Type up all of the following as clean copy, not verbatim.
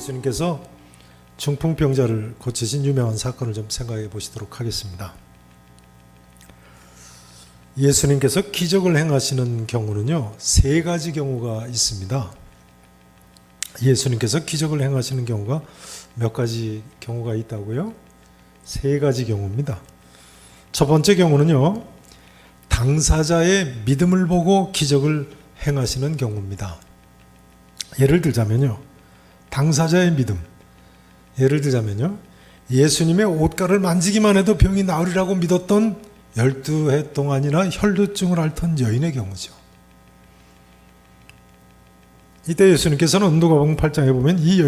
예수님께서 중풍병자를 고치신 유명한 사건을 좀 생각해 보시도록 하겠습니다. 예수님께서 기적을 행하시는 경우는요, 세 가지 경우가 있습니다. 예수님께서 기적을 행하시는 경우가 몇 가지 경우가 있다고요? 세 가지 경우입니다. 첫 번째 경우는요, 당사자의 믿음을 보고 기적을 행하시는 경우입니다. 예를 들자면요, 당사자의 믿음. 예를 들자면요, 예수님의 옷가를 만지기만 해도 병이 나으리라고 믿었던 12해 동안이나 혈루증을 앓던 여인의 경우죠. 이때 예수님께서는 누가복음 8장에 보면 이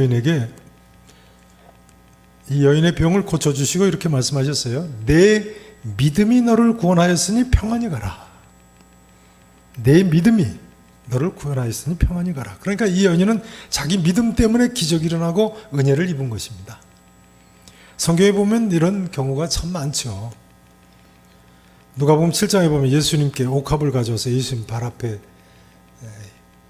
여인의 병을 고쳐주시고 이렇게 말씀하셨어요. 내 믿음이 너를 구원하였으니 평안히 가라. 내 믿음이 너를 구원하였으니 평안히 가라. 그러니까 이 여인은 자기 믿음 때문에 기적이 일어나고 은혜를 입은 것입니다. 성경에 보면 이런 경우가 참 많죠. 누가복음 7장에 보면 예수님께 옥합을 가져와서 예수님 발 앞에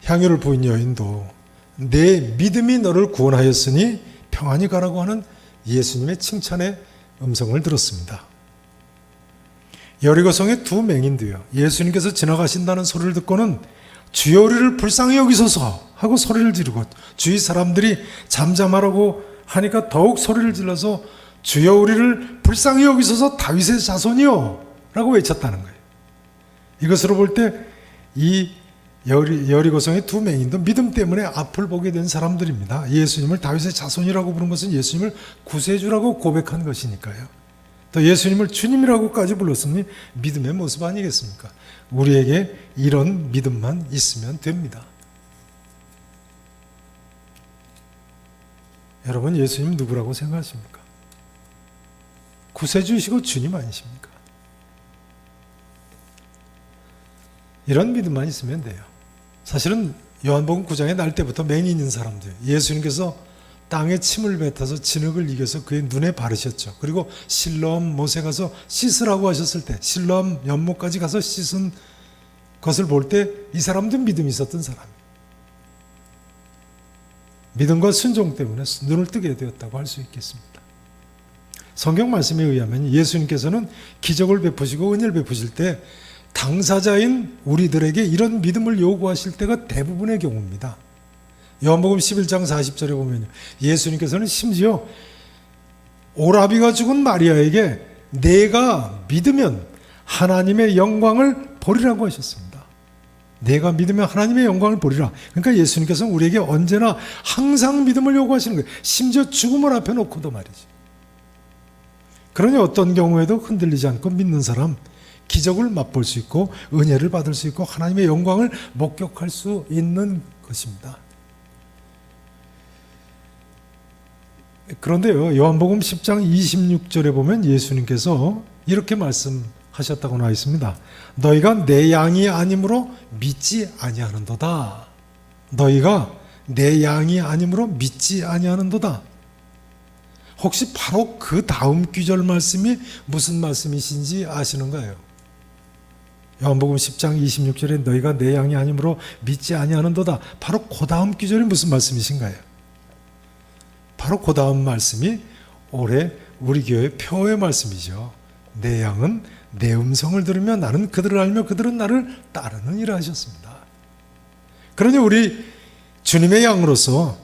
향유를 부은 여인도 내 믿음이 너를 구원하였으니 평안히 가라고 하는 예수님의 칭찬의 음성을 들었습니다. 여리고성의 두 맹인도요, 예수님께서 지나가신다는 소리를 듣고는 주여 우리를 불쌍히 여기소서 하고 소리를 지르고, 주위 사람들이 잠잠하라고 하니까 더욱 소리를 질러서 주여 우리를 불쌍히 여기소서 다윗의 자손이요 라고 외쳤다는 거예요. 이것으로 볼 때 이 여리고성의 두 맹인도 믿음 때문에 앞을 보게 된 사람들입니다. 예수님을 다윗의 자손이라고 부른 것은 예수님을 구세주라고 고백한 것이니까요. 또 예수님을 주님이라고까지 불렀으니 믿음의 모습 아니겠습니까? 우리에게 이런 믿음만 있으면 됩니다. 여러분, 예수님 누구라고 생각하십니까? 구세주이시고 주님 아니십니까? 이런 믿음만 있으면 돼요. 사실은 요한복음 9장에 날 때부터 맹인인 사람들, 예수님께서 땅에 침을 뱉어서 진흙을 이겨서 그의 눈에 바르셨죠. 그리고 실로암 못에 가서 씻으라고 하셨을 때 실로암 연못까지 가서 씻은 것을 볼 때 이 사람도 믿음이 있었던 사람이에요. 믿음과 순종 때문에 눈을 뜨게 되었다고 할 수 있겠습니다. 성경 말씀에 의하면 예수님께서는 기적을 베푸시고 은혜를 베푸실 때 당사자인 우리들에게 이런 믿음을 요구하실 때가 대부분의 경우입니다. 요한복음 11장 40절에 보면 예수님께서는 심지어 오라비가 죽은 마리아에게 내가 믿으면 하나님의 영광을 보리라고 하셨습니다. 내가 믿으면 하나님의 영광을 보리라. 그러니까 예수님께서는 우리에게 언제나 항상 믿음을 요구하시는 거예요. 심지어 죽음을 앞에 놓고도 말이죠. 그러니 어떤 경우에도 흔들리지 않고 믿는 사람, 기적을 맛볼 수 있고 은혜를 받을 수 있고 하나님의 영광을 목격할 수 있는 것입니다. 그런데요, 요한복음 10장 26절에 보면 예수님께서 이렇게 말씀하셨다고 나와 있습니다. 너희가 내 양이 아니므로 믿지 아니하는도다. 너희가 내 양이 아니므로 믿지 아니하는도다. 혹시 바로 그 다음 구절 말씀이 무슨 말씀이신지 아시는가요? 요한복음 10장 26절에 너희가 내 양이 아니므로 믿지 아니하는도다. 바로 그 다음 구절이 무슨 말씀이신가요? 바로 그 다음 말씀이 올해 우리 교회 표의 말씀이죠. 내 양은 내 음성을 들으며 나는 그들을 알며 그들은 나를 따르느니라 하셨습니다. 그러니 우리 주님의 양으로서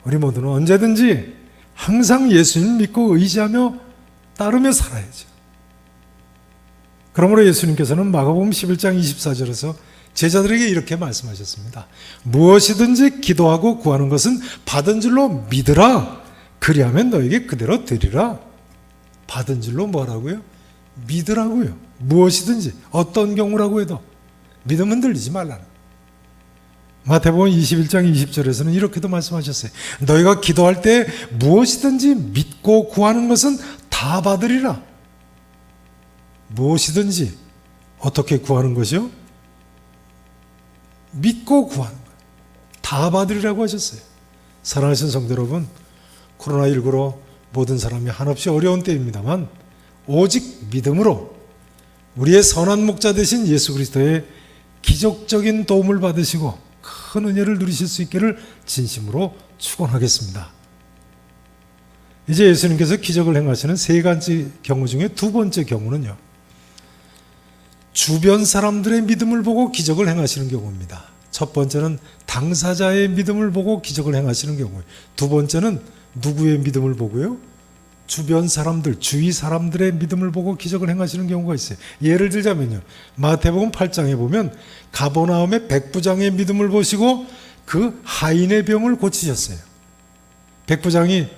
우리 모두는 언제든지 항상 예수님을 믿고 의지하며 따르며 살아야죠. 그러므로 예수님께서는 마가복음 11장 24절에서 제자들에게 이렇게 말씀하셨습니다. 무엇이든지 기도하고 구하는 것은 받은 줄로 믿으라. 그리하면 너에게 그대로 되리라. 받은 줄로 뭐라고요? 믿으라고요. 무엇이든지 어떤 경우라고 해도 믿음 흔들리지 말라는. 마태복음 21장 20절에서는 이렇게도 말씀하셨어요. 너희가 기도할 때 무엇이든지 믿고 구하는 것은 다 받으리라. 무엇이든지 어떻게 구하는 것이요? 믿고 구하는 것. 다 받으리라고 하셨어요. 사랑하시는 성도 여러분, 코로나19로 모든 사람이 한없이 어려운 때입니다만 오직 믿음으로 우리의 선한 목자 되신 예수 그리스도의 기적적인 도움을 받으시고 큰 은혜를 누리실 수 있기를 진심으로 축원하겠습니다. 이제 예수님께서 기적을 행하시는 세 가지 경우 중에 두 번째 경우는요, 주변 사람들의 믿음을 보고 기적을 행하시는 경우입니다. 첫 번째는 당사자의 믿음을 보고 기적을 행하시는 경우예요. 두 번째는 누구의 믿음을 보고요? 주변 사람들, 주위 사람들의 믿음을 보고 기적을 행하시는 경우가 있어요. 예를 들자면요, 마태복음 8장에 보면 가버나움의 백부장의 믿음을 보시고 그 하인의 병을 고치셨어요. 백부장이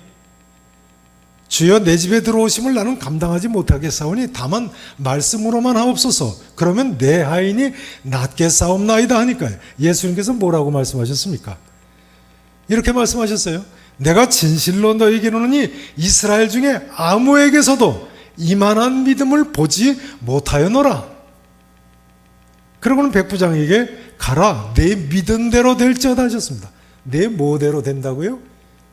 주여 내 집에 들어오심을 나는 감당하지 못하겠사오니 다만 말씀으로만 하옵소서. 그러면 내 하인이 낫게 싸움나이다 하니까요. 예수님께서 뭐라고 말씀하셨습니까? 이렇게 말씀하셨어요. 내가 진실로 너에게 이르노니 이스라엘 중에 아무에게서도 이만한 믿음을 보지 못하였노라. 그러고는 백부장에게 가라, 내 믿은 대로 될지어다 하셨습니다. 내 뭐대로 된다고요?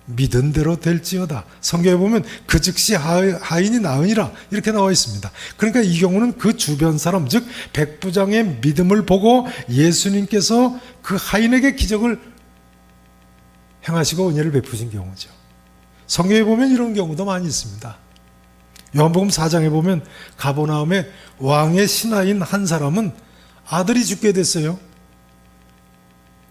믿은 대로 될지어다. 성경에 보면 그 즉시 하인이 나으니라 이렇게 나와 있습니다. 그러니까 이 경우는 그 주변 사람, 즉 백부장의 믿음을 보고 예수님께서 그 하인에게 기적을 행하시고 은혜를 베푸신 경우죠. 성경에 보면 이런 경우도 많이 있습니다. 요한복음 4장에 보면 가버나움의 왕의 신하인 한 사람은 아들이 죽게 됐어요.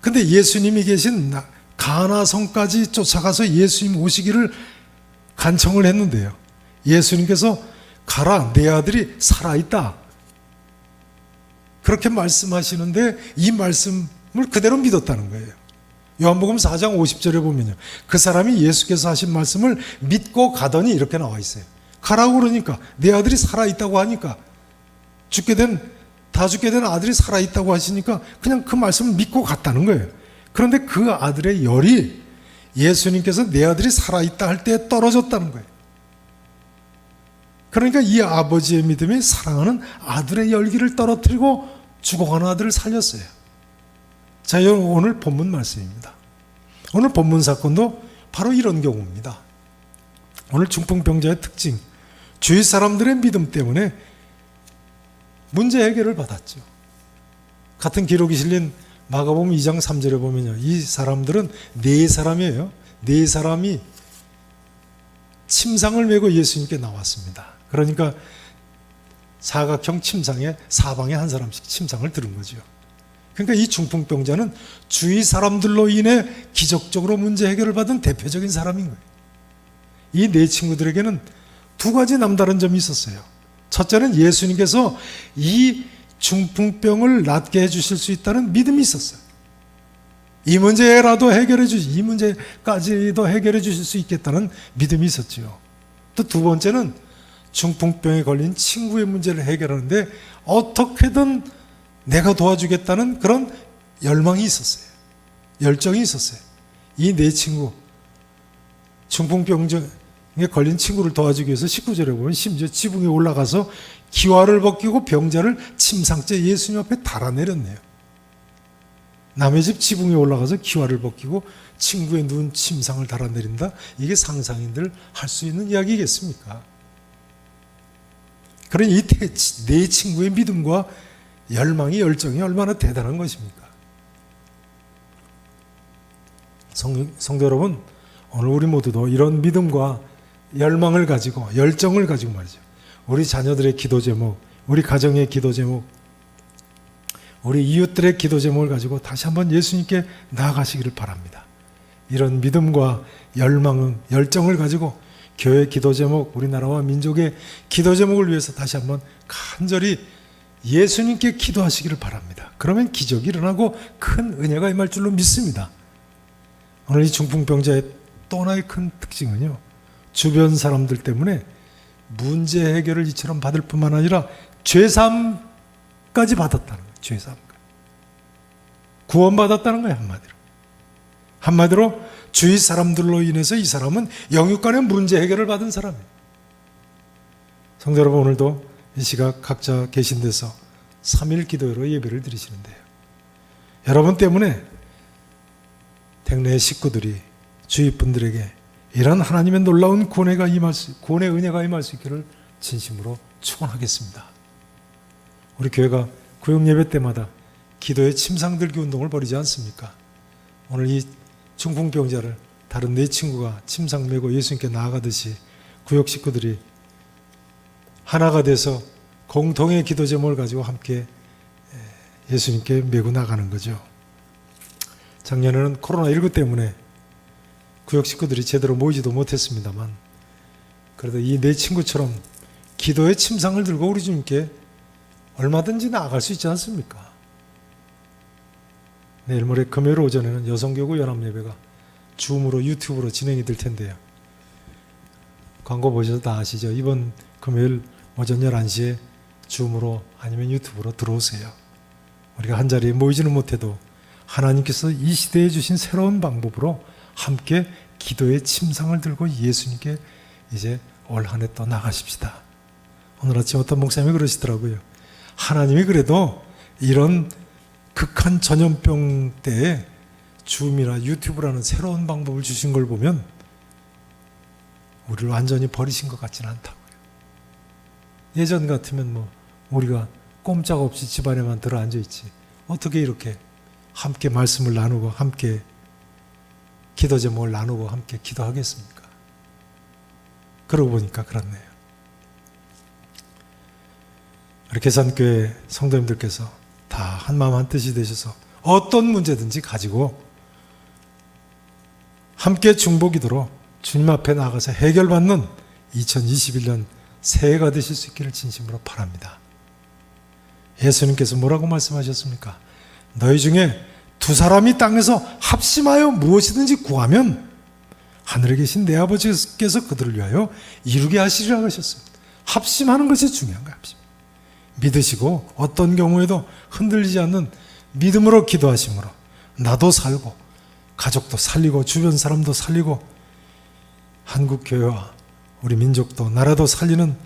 근데 예수님이 계신 가나성까지 쫓아가서 예수님 오시기를 간청을 했는데요, 예수님께서 가라, 내 아들이 살아있다 그렇게 말씀하시는데 이 말씀을 그대로 믿었다는 거예요. 요한복음 4장 50절에 보면요, 그 사람이 예수께서 하신 말씀을 믿고 가더니 이렇게 나와 있어요. 가라고 그러니까, 내 아들이 살아있다고 하니까, 다 죽게 된 아들이 살아있다고 하시니까 그냥 그 말씀을 믿고 갔다는 거예요. 그런데 그 아들의 열이 예수님께서 내 아들이 살아있다 할 때 떨어졌다는 거예요. 그러니까 이 아버지의 믿음이 사랑하는 아들의 열기를 떨어뜨리고 죽어가는 아들을 살렸어요. 자, 오늘 본문 말씀입니다. 오늘 본문 사건도 바로 이런 경우입니다. 오늘 중풍병자의 특징, 주위 사람들의 믿음 때문에 문제 해결을 받았죠. 같은 기록이 실린 마가복음 2장 3절에 보면요, 이 사람들은 네 사람이에요. 네 사람이 침상을 메고 예수님께 나왔습니다. 그러니까 사각형 침상에 사방에 한 사람씩 침상을 들은 거죠. 그러니까 이 중풍병자는 주위 사람들로 인해 기적적으로 문제 해결을 받은 대표적인 사람인 거예요. 이 네 친구들에게는 두 가지 남다른 점이 있었어요. 첫째는 예수님께서 이 중풍병을 낫게 해주실 수 있다는 믿음이 있었어요. 이 문제라도 이 문제까지도 해결해 주실 수 있겠다는 믿음이 있었지요. 또 두 번째는 중풍병에 걸린 친구의 문제를 해결하는데 어떻게든 내가 도와주겠다는 그런 열망이 있었어요. 열정이 있었어요. 이 네 친구, 중풍병에 걸린 친구를 도와주기 위해서 19절에 보면 심지어 지붕에 올라가서 기와를 벗기고 병자를 침상째 예수님 앞에 달아내렸네요. 남의 집 지붕에 올라가서 기와를 벗기고 친구의 누운 침상을 달아내린다? 이게 상상인들 할 수 있는 이야기겠습니까? 그런 이 네 친구의 믿음과 열망이, 열정이 얼마나 대단한 것입니까? 성도 여러분, 오늘 우리 모두도 이런 믿음과 열망을 가지고, 열정을 가지고 말이죠, 우리 자녀들의 기도 제목, 우리 가정의 기도 제목, 우리 이웃들의 기도 제목을 가지고 다시 한번 예수님께 나아가시기를 바랍니다. 이런 믿음과 열망, 열정을 가지고 교회 기도 제목, 우리나라와 민족의 기도 제목을 위해서 다시 한번 간절히 예수님께 기도하시기를 바랍니다. 그러면 기적이 일어나고 큰 은혜가 임할 줄로 믿습니다. 오늘 이 중풍병자의 또 하나의 큰 특징은요, 주변 사람들 때문에 문제 해결을 이처럼 받을 뿐만 아니라 죄사함까지 받았다는 거예요. 죄사함까지. 구원받았다는 거예요. 한마디로 주위 사람들로 인해서 이 사람은 영육간의 문제 해결을 받은 사람이에요. 성도 여러분, 오늘도 이 시각 각자 계신 데서 3일 기도로 예배를 드리시는데요, 여러분 때문에 댁내 식구들이, 주위 분들에게 이런 하나님의 놀라운 구원의 은혜가 임할 수 있기를 진심으로 축원하겠습니다. 우리 교회가 구역 예배 때마다 기도의 침상들기 운동을 벌이지 않습니까? 오늘 이 중풍병자를 다른 네 친구가 침상 메고 예수님께 나아가듯이 구역 식구들이 하나가 돼서 공동의 기도 제목을 가지고 함께 예수님께 메고 나가는 거죠. 작년에는 코로나19 때문에 구역 식구들이 제대로 모이지도 못했습니다만 그래도 이 네 친구처럼 기도의 침상을 들고 우리 주님께 얼마든지 나아갈 수 있지 않습니까? 내일 모레 금요일 오전에는 여성교구 연합예배가 줌으로 유튜브로 진행이 될 텐데요. 광고 보셔서 다 아시죠? 이번 금요일 오전 11시에 줌으로 아니면 유튜브로 들어오세요. 우리가 한자리에 모이지는 못해도 하나님께서 이 시대에 주신 새로운 방법으로 함께 기도의 침상을 들고 예수님께 이제 올 한 해 또 나가십시다. 오늘 아침 어떤 목사님이 그러시더라고요. 하나님이 그래도 이런 극한 전염병 때에 줌이나 유튜브라는 새로운 방법을 주신 걸 보면 우리를 완전히 버리신 것 같지는 않다고요. 예전 같으면 뭐 우리가 꼼짝없이 집안에만 들어앉아 있지 어떻게 이렇게 함께 말씀을 나누고 함께 기도 제목을 나누고 함께 기도하겠습니까? 그러고 보니까 그렇네요. 우리 계산교회 성도님들께서 다 한마음 한뜻이 되셔서 어떤 문제든지 가지고 함께 중보기도로 주님 앞에 나가서 해결받는 2021년 새해가 되실 수 있기를 진심으로 바랍니다. 예수님께서 뭐라고 말씀하셨습니까? 너희 중에 두 사람이 땅에서 합심하여 무엇이든지 구하면 하늘에 계신 내 아버지께서 그들을 위하여 이루게 하시리라고 하셨습니다. 합심하는 것이 중요한 거예요. 합심. 믿으시고 어떤 경우에도 흔들리지 않는 믿음으로 기도하심으로 나도 살고 가족도 살리고 주변 사람도 살리고 한국교회와 우리 민족도 나라도 살리는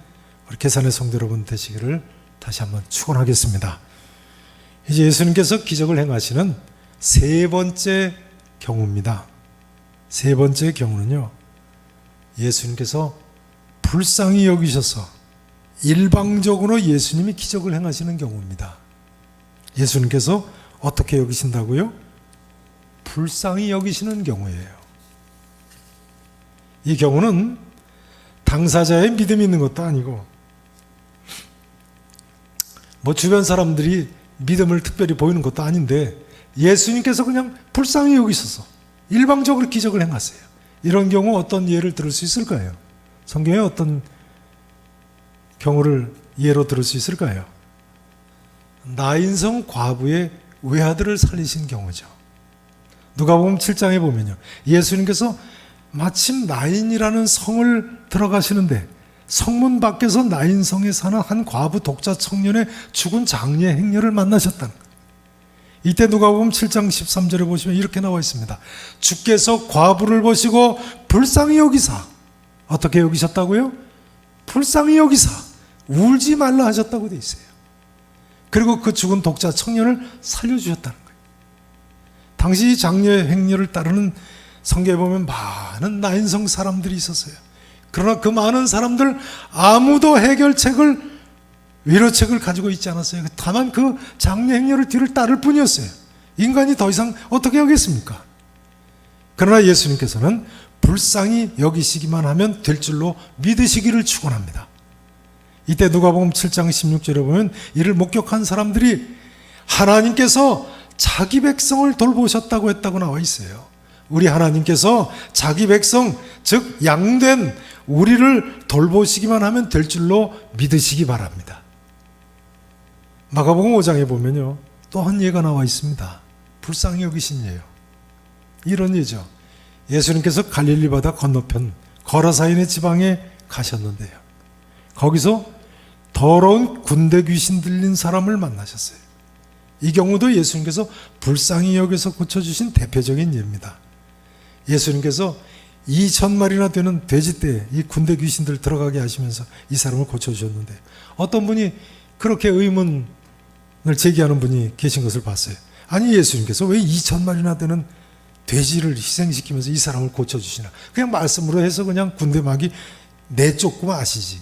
우리 계산의 성도 여러분 되시기를 다시 한번 축원하겠습니다. 이제 예수님께서 기적을 행하시는 세 번째 경우입니다. 세 번째 경우는요, 예수님께서 불쌍히 여기셔서 일방적으로 예수님이 기적을 행하시는 경우입니다. 예수님께서 어떻게 여기신다고요? 불쌍히 여기시는 경우예요. 이 경우는 당사자의 믿음이 있는 것도 아니고 뭐 주변 사람들이 믿음을 특별히 보이는 것도 아닌데 예수님께서 그냥 불쌍히 여기셔서 일방적으로 기적을 행하세요. 이런 경우 어떤 예를 들을 수 있을까요? 성경에 어떤 경우를 예로 들을 수 있을까요? 나인성 과부의 외아들을 살리신 경우죠. 누가복음 7장에 보면요, 예수님께서 마침 나인이라는 성을 들어가시는데 성문 밖에서 나인성에 사는 한 과부 독자 청년의 죽은 장례 행렬을 만나셨다는 거예요. 이때 누가복음 7장 13절에 보시면 이렇게 나와 있습니다. 주께서 과부를 보시고 불쌍히 여기사, 어떻게 여기셨다고요? 불쌍히 여기사 울지 말라 하셨다고 돼 있어요. 그리고 그 죽은 독자 청년을 살려주셨다는 거예요. 당시 장례 행렬을 따르는 성경에 보면 많은 나인성 사람들이 있었어요. 그러나 그 많은 사람들 아무도 해결책을, 위로책을 가지고 있지 않았어요. 다만 그 장례 행렬을 뒤를 따를 뿐이었어요. 인간이 더 이상 어떻게 하겠습니까? 그러나 예수님께서는 불쌍히 여기시기만 하면 될 줄로 믿으시기를 축원합니다. 이때 누가복음 7장 16절에 보면 이를 목격한 사람들이 하나님께서 자기 백성을 돌보셨다고 했다고 나와 있어요. 우리 하나님께서 자기 백성, 즉 양된 우리를 돌보시기만 하면 될 줄로 믿으시기 바랍니다. 마가복음 5장에 보면요, 또 한 예가 나와 있습니다. 불쌍히 여기신 예요. 이런 예죠. 예수님께서 갈릴리 바다 건너편 거라사인의 지방에 가셨는데요, 거기서 더러운 군대 귀신 들린 사람을 만나셨어요. 이 경우도 예수님께서 불쌍히 여겨서 고쳐주신 대표적인 예입니다. 예수님께서 2,000마리나 되는 돼지떼에 이 군대 귀신들 들어가게 하시면서 이 사람을 고쳐주셨는데, 어떤 분이 그렇게 의문을 제기하는 분이 계신 것을 봤어요. 아니, 예수님께서 왜 2,000마리나 되는 돼지를 희생시키면서 이 사람을 고쳐주시나? 그냥 말씀으로 해서 그냥 군대 막이 내쫓고 마시지.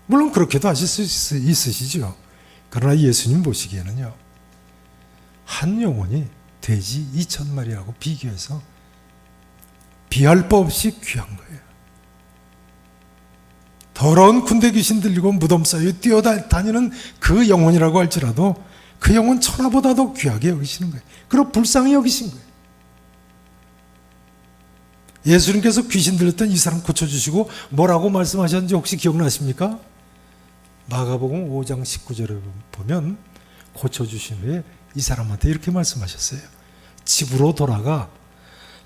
물론 그렇게도 하실 수 있으시죠. 그러나 예수님 보시기에는요, 한 영혼이 돼지 2,000마리하고 비교해서 비할 바 없이 귀한 거예요. 더러운 군대 귀신 들리고 무덤 사이에 뛰어다니는 그 영혼이라고 할지라도 그 영혼 천하보다도 귀하게 여기시는 거예요. 그리고 불쌍히 여기신 거예요. 예수님께서 귀신 들렸던 이 사람 고쳐주시고 뭐라고 말씀하셨는지 혹시 기억나십니까? 마가복음 5장 19절에 보면 고쳐주신 후에 이 사람한테 이렇게 말씀하셨어요. 집으로 돌아가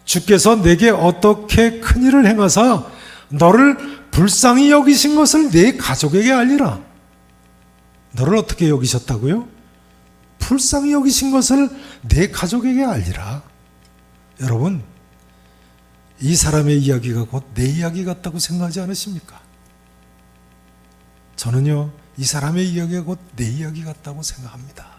주께서 내게 어떻게 큰 일을 행하사 너를 불쌍히 여기신 것을 내 가족에게 알리라. 너를 어떻게 여기셨다고요? 불쌍히 여기신 것을 내 가족에게 알리라. 여러분, 이 사람의 이야기가 곧 내 이야기 같다고 생각하지 않으십니까? 저는요, 이 사람의 이야기가 곧 내 이야기 같다고 생각합니다.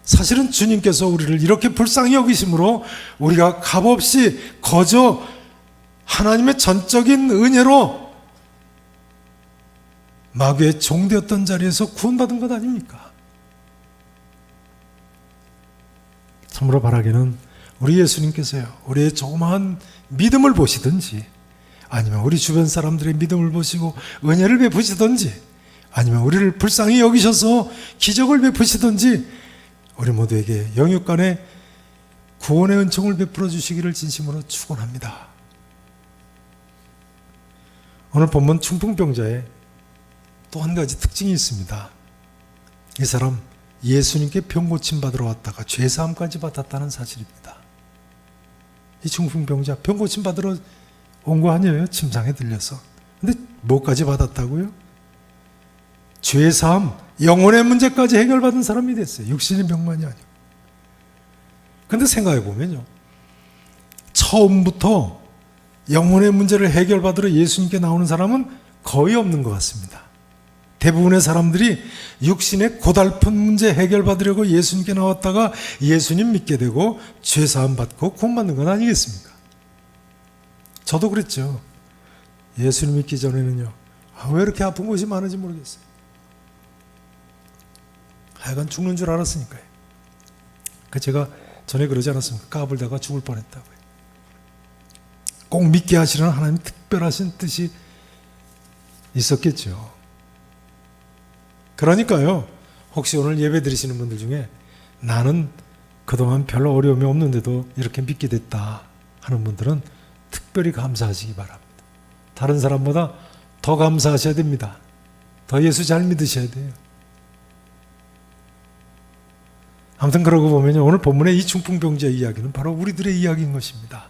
사실은 주님께서 우리를 이렇게 불쌍히 여기심으로 우리가 값없이 거저 하나님의 전적인 은혜로 마귀의 종되었던 자리에서 구원받은 것 아닙니까? 참으로 바라기는 우리 예수님께서요, 우리의 조그마한 믿음을 보시든지 아니면 우리 주변 사람들의 믿음을 보시고 은혜를 베푸시든지 아니면 우리를 불쌍히 여기셔서 기적을 베푸시든지 우리 모두에게 영육간에 구원의 은총을 베풀어 주시기를 진심으로 축원합니다. 오늘 본문 중풍병자의 또 한 가지 특징이 있습니다. 이 사람 예수님께 병 고침 받으러 왔다가 죄사함까지 받았다는 사실입니다. 이 중풍병자 병 고침 받으러 온 거 아니에요? 침상에 들려서. 근데 뭐까지 받았다고요? 죄사함, 영혼의 문제까지 해결받은 사람이 됐어요. 육신의 병만이 아니고. 근데 생각해 보면요, 처음부터 영혼의 문제를 해결받으러 예수님께 나오는 사람은 거의 없는 것 같습니다. 대부분의 사람들이 육신의 고달픈 문제 해결받으려고 예수님께 나왔다가 예수님 믿게 되고 죄사함 받고 구원받는 건 아니겠습니까? 저도 그랬죠. 예수님 믿기 전에는요, 왜 이렇게 아픈 곳이 많은지 모르겠어요. 하여간 죽는 줄 알았으니까요. 제가 전에 그러지 않았습니까? 까불다가 죽을 뻔했다고요. 꼭 믿게 하시는 하나님 특별하신 뜻이 있었겠죠. 그러니까요, 혹시 오늘 예배 드리시는 분들 중에 나는 그동안 별로 어려움이 없는데도 이렇게 믿게 됐다 하는 분들은 특별히 감사하시기 바랍니다. 다른 사람보다 더 감사하셔야 됩니다. 더 예수 잘 믿으셔야 돼요. 아무튼 그러고 보면요, 오늘 본문의 이 중풍병자의 이야기는 바로 우리들의 이야기인 것입니다.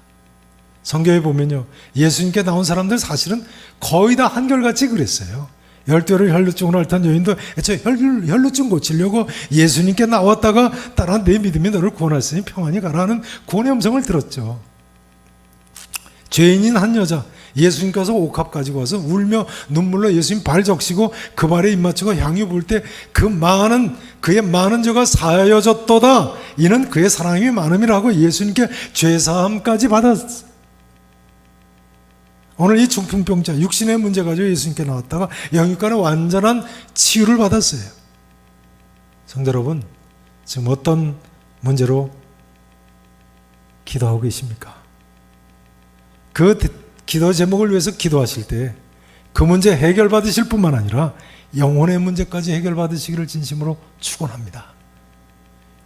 성경에 보면요, 예수님께 나온 사람들 사실은 거의 다 한결같이 그랬어요. 12를 혈루증으로 앓던 여인도 애초에 혈루증 고치려고 예수님께 나왔다가 따라 내 믿음이 너를 구원하였으니 평안히 가라는 구원의 음성을 들었죠. 죄인인 한 여자, 예수님께서 옥합 가지고 와서 울며 눈물로 예수님 발 적시고 그 발에 입 맞추고 향유 부을 때 그의 많은 죄가 사하여졌도다. 이는 그의 사랑이 많음이라고 예수님께 죄사함까지 받았어요. 오늘 이 중풍병자, 육신의 문제 가지고 예수님께 나왔다가 영육간의 완전한 치유를 받았어요. 성도 여러분, 지금 어떤 문제로 기도하고 계십니까? 그 기도 제목을 위해서 기도하실 때 그 문제 해결받으실 뿐만 아니라 영혼의 문제까지 해결받으시기를 진심으로 축원합니다.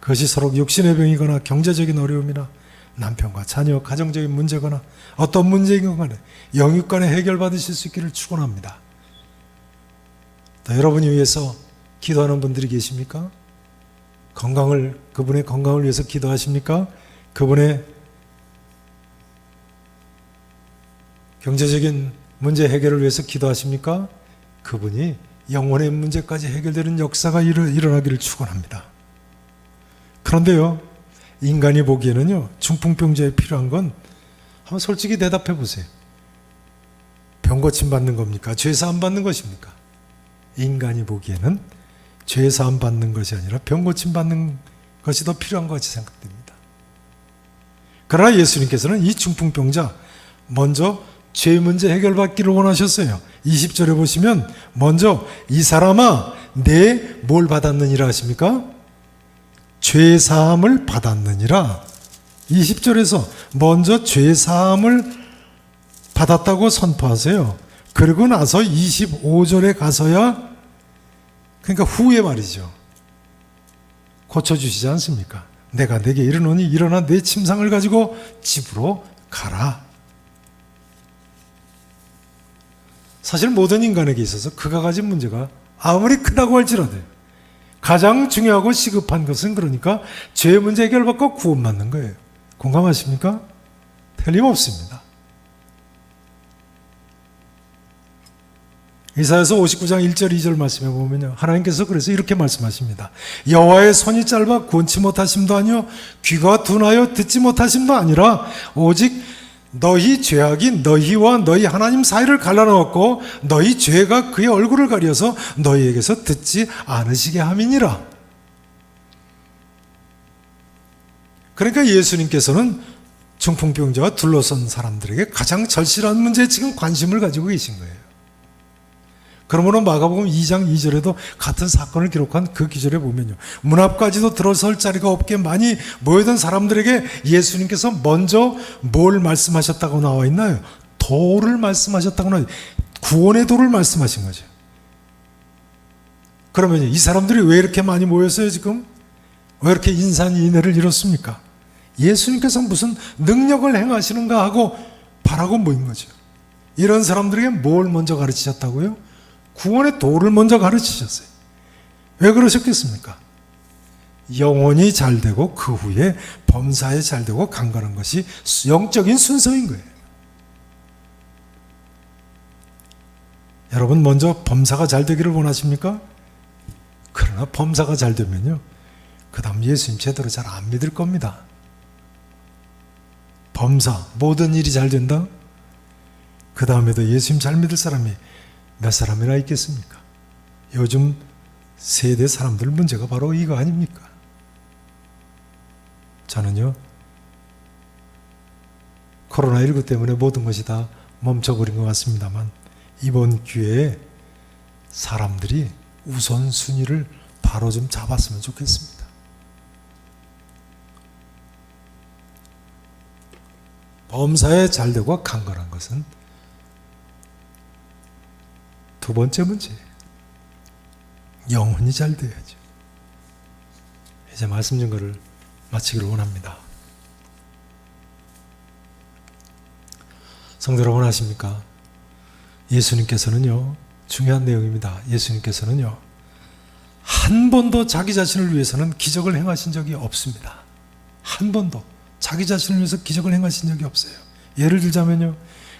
그것이 서로 육신의 병이거나 경제적인 어려움이나 남편과 자녀, 가정적인 문제거나 어떤 문제이건 간에 영육간에 해결받으실 수 있기를 축원합니다. 여러분이 위해서 기도하는 분들이 계십니까? 그분의 건강을 위해서 기도하십니까? 그분의 경제적인 문제 해결을 위해서 기도하십니까? 그분이 영혼의 문제까지 해결되는 역사가 일어나기를 축원합니다. 그런데요, 인간이 보기에는요, 중풍병자에 필요한 건 한번 솔직히 대답해 보세요. 병 고침 받는 겁니까? 죄사함 받는 것입니까? 인간이 보기에는 죄사함 받는 것이 아니라 병 고침 받는 것이 더 필요한 것 같이 생각됩니다. 그러나 예수님께서는 이 중풍병자 먼저 죄 문제 해결받기를 원하셨어요. 20절에 보시면 먼저 이 사람아 내 뭘 받았느니라 하십니까? 죄사함을 받았느니라. 20절에서 먼저 죄사함을 받았다고 선포하세요. 그리고 나서 25절에 가서야, 그러니까 후에 말이죠, 고쳐주시지 않습니까? 내가 내게 이르노니 일어나 내 침상을 가지고 집으로 가라. 사실 모든 인간에게 있어서 그가 가진 문제가 아무리 크다고 할지라도 가장 중요하고 시급한 것은 그러니까 죄 문제 해결받고 구원받는 거예요. 공감하십니까? 틀림없습니다. 이사야서 59장 1절 2절 말씀해 보면요, 하나님께서 그래서 이렇게 말씀하십니다. 여호와의 손이 짧아 권치 못하심도 아니요 귀가 둔하여 듣지 못하심도 아니라 오직 너희 죄악이 너희와 너희 하나님 사이를 갈라놓았고 너희 죄가 그의 얼굴을 가려서 너희에게서 듣지 않으시게 함이니라. 그러니까 예수님께서는 중풍병자와 둘러선 사람들에게 가장 절실한 문제에 지금 관심을 가지고 계신 거예요. 그러므로 마가복음 2장 2절에도 같은 사건을 기록한 그 기절에 보면요, 문 앞까지도 들어설 자리가 없게 많이 모여든 사람들에게 예수님께서 먼저 뭘 말씀하셨다고 나와 있나요? 도를 말씀하셨다고 나와 있나요? 구원의 도를 말씀하신 거죠. 그러면 이 사람들이 왜 이렇게 많이 모였어요 지금? 왜 이렇게 인산인해를 이뤘습니까? 예수님께서 무슨 능력을 행하시는가 하고 바라고 모인 거죠. 이런 사람들에게 뭘 먼저 가르치셨다고요? 구원의 도를 먼저 가르치셨어요. 왜 그러셨겠습니까? 영혼이 잘되고 그 후에 범사에 잘되고 강건한 것이 영적인 순서인 거예요. 여러분 먼저 범사가 잘되기를 원하십니까? 그러나 범사가 잘되면요, 그 다음 예수님 제대로 잘 안 믿을 겁니다. 범사, 모든 일이 잘 된다? 그 다음에도 예수님 잘 믿을 사람이 몇 사람이나 있겠습니까? 요즘 세대 사람들 문제가 바로 이거 아닙니까? 저는요, 코로나19 때문에 모든 것이 다 멈춰버린 것 같습니다만 이번 기회에 사람들이 우선순위를 바로 좀 잡았으면 좋겠습니다. 범사에 잘되고 강건한 것은 두 번째 문제예요. 영혼이 잘 돼야죠. 이제 말씀 증거를 마치기를 원합니다. 성도 여러분 아십니까? 예수님께서는요, 중요한 내용입니다. 예수님께서는요, 한 번도 자기 자신을 위해서는 기적을 행하신 적이 없습니다. 한 번도 자기 자신을 위해서 기적을 행하신 적이 없어요. 예를 들자면요,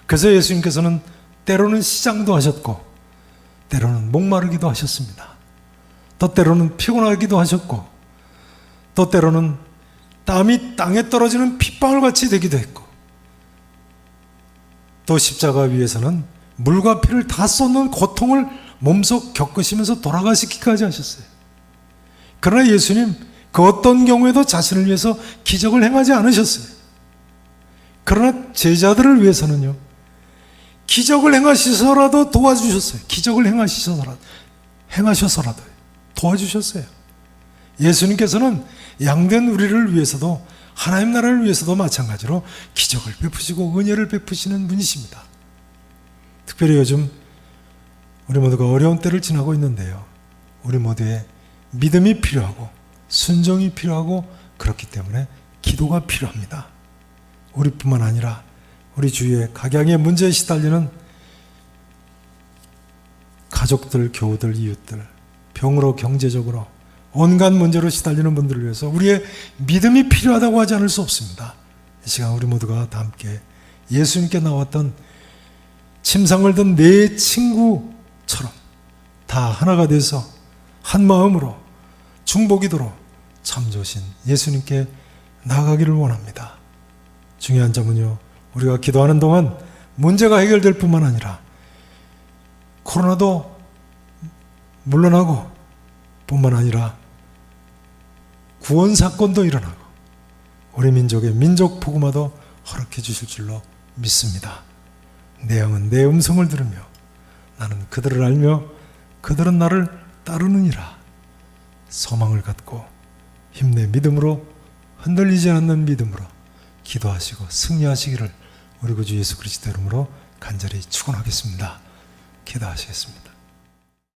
그래서 예수님께서는 때로는 시장도 하셨고 때로는 목마르기도 하셨습니다. 또 때로는 피곤하기도 하셨고 또 때로는 땀이 땅에 떨어지는 핏방울 같이 되기도 했고 또 십자가 위에서는 물과 피를 다 쏟는 고통을 몸속 겪으시면서 돌아가시기까지 하셨어요. 그러나 예수님 그 어떤 경우에도 자신을 위해서 기적을 행하지 않으셨어요. 그러나 제자들을 위해서는요, 기적을 행하셔서라도 도와주셨어요. 기적을 행하셔서라도 도와주셨어요. 예수님께서는 양된 우리를 위해서도 하나님 나라를 위해서도 마찬가지로 기적을 베푸시고 은혜를 베푸시는 분이십니다. 특별히 요즘 우리 모두가 어려운 때를 지나고 있는데요, 우리 모두의 믿음이 필요하고 순종이 필요하고 그렇기 때문에 기도가 필요합니다. 우리뿐만 아니라 우리 주위에 각양의 문제에 시달리는 가족들, 교우들, 이웃들, 병으로 경제적으로 온갖 문제로 시달리는 분들을 위해서 우리의 믿음이 필요하다고 하지 않을 수 없습니다. 이 시간 우리 모두가 다 함께 예수님께 나왔던 침상을 든 네 친구처럼 다 하나가 돼서 한 마음으로 중보기도로 참 좋으신 예수님께 나아가기를 원합니다. 중요한 점은요, 우리가 기도하는 동안 문제가 해결될 뿐만 아니라 코로나도 물러나고 뿐만 아니라 구원사건도 일어나고 우리 민족의 민족 복음화도 허락해 주실 줄로 믿습니다. 내 영은 내 음성을 들으며 나는 그들을 알며 그들은 나를 따르느니라. 소망을 갖고 힘내 믿음으로 흔들리지 않는 믿음으로 기도하시고 승리하시기를 우리 구주 예수 그리스도 이름으로 간절히 축원하겠습니다. 기도하시겠습니다.